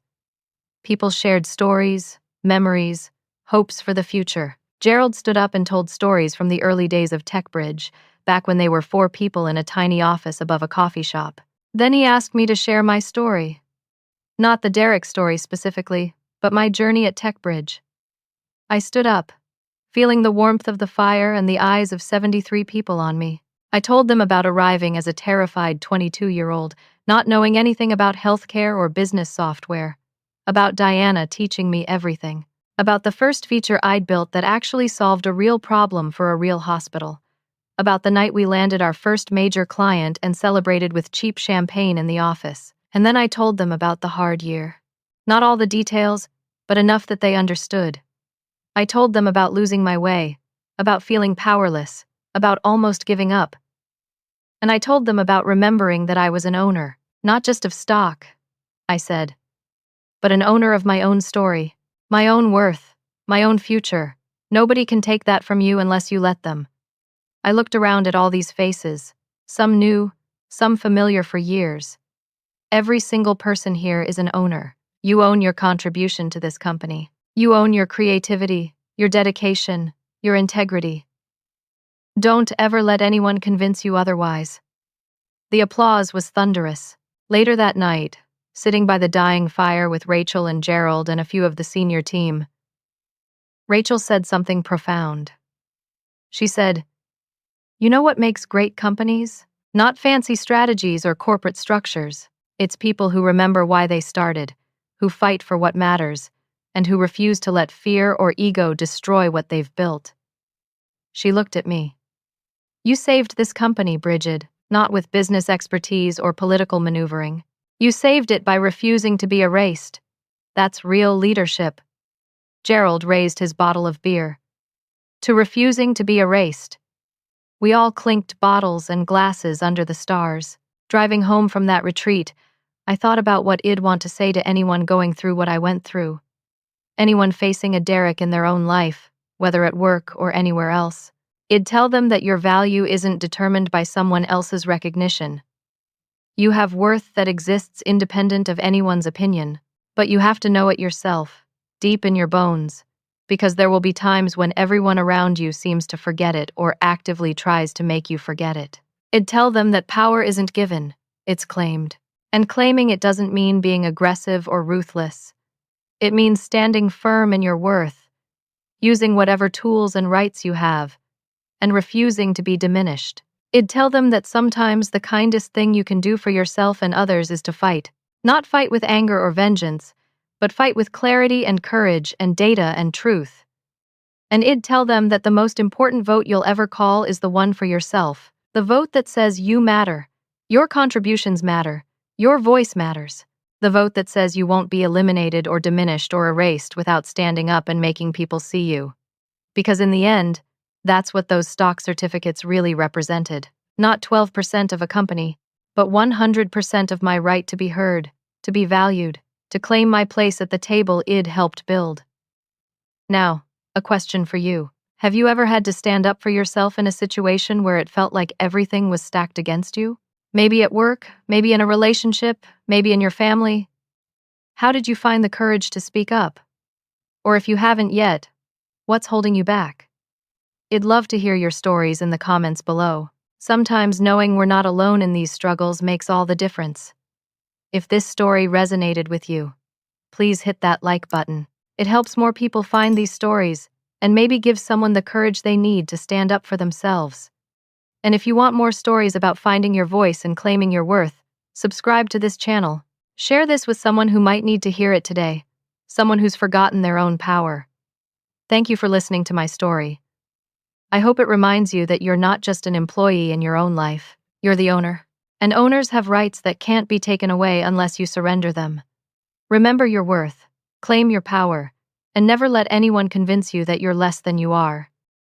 People shared stories, memories, hopes for the future. Gerald stood up and told stories from the early days of TechBridge, back when they were 4 people in a tiny office above a coffee shop. Then he asked me to share my story. Not the Derek story specifically, but my journey at TechBridge. I stood up, feeling the warmth of the fire and the eyes of 73 people on me. I told them about arriving as a terrified 22-year-old, not knowing anything about healthcare or business software, about Diana teaching me everything, about the first feature I'd built that actually solved a real problem for a real hospital, about the night we landed our first major client and celebrated with cheap champagne in the office. And then I told them about the hard year. Not all the details, but enough that they understood. I told them about losing my way, about feeling powerless, about almost giving up. And I told them about remembering that I was an owner, not just of stock, I said, but an owner of my own story, my own worth, my own future. Nobody can take that from you unless you let them. I looked around at all these faces, some new, some familiar for years. Every single person here is an owner. You own your contribution to this company. You own your creativity, your dedication, your integrity. Don't ever let anyone convince you otherwise. The applause was thunderous. Later that night, sitting by the dying fire with Rachel and Gerald and a few of the senior team, Rachel said something profound. She said, "You know what makes great companies? Not fancy strategies or corporate structures. It's people who remember why they started, who fight for what matters, and who refuse to let fear or ego destroy what they've built." She looked at me. "You saved this company, Bridget, not with business expertise or political maneuvering. You saved it by refusing to be erased. That's real leadership." Gerald raised his bottle of beer. To refusing to be erased. We all clinked bottles and glasses under the stars. Driving home from that retreat, I thought about what I'd want to say to anyone going through what I went through. Anyone facing a Derek in their own life, whether at work or anywhere else. I'd tell them that your value isn't determined by someone else's recognition. You have worth that exists independent of anyone's opinion, but you have to know it yourself, deep in your bones, because there will be times when everyone around you seems to forget it or actively tries to make you forget it. I'd tell them that power isn't given, it's claimed. And claiming it doesn't mean being aggressive or ruthless. It means standing firm in your worth, using whatever tools and rights you have, and refusing to be diminished. I'd tell them that sometimes the kindest thing you can do for yourself and others is to fight. Not fight with anger or vengeance, but fight with clarity and courage and data and truth. And I'd tell them that the most important vote you'll ever call is the one for yourself. The vote that says you matter. Your contributions matter. Your voice matters. The vote that says you won't be eliminated or diminished or erased without standing up and making people see you. Because in the end, that's what those stock certificates really represented. Not 12% of a company, but 100% of my right to be heard, to be valued, to claim my place at the table I'd helped build. Now, a question for you. Have you ever had to stand up for yourself in a situation where it felt like everything was stacked against you? Maybe at work, maybe in a relationship, maybe in your family. How did you find the courage to speak up? Or if you haven't yet, what's holding you back? I'd love to hear your stories in the comments below. Sometimes knowing we're not alone in these struggles makes all the difference. If this story resonated with you, please hit that like button. It helps more people find these stories and maybe gives someone the courage they need to stand up for themselves. And if you want more stories about finding your voice and claiming your worth, subscribe to this channel. Share this with someone who might need to hear it today, someone who's forgotten their own power. Thank you for listening to my story. I hope it reminds you that you're not just an employee in your own life, you're the owner. And owners have rights that can't be taken away unless you surrender them. Remember your worth, claim your power, and never let anyone convince you that you're less than you are.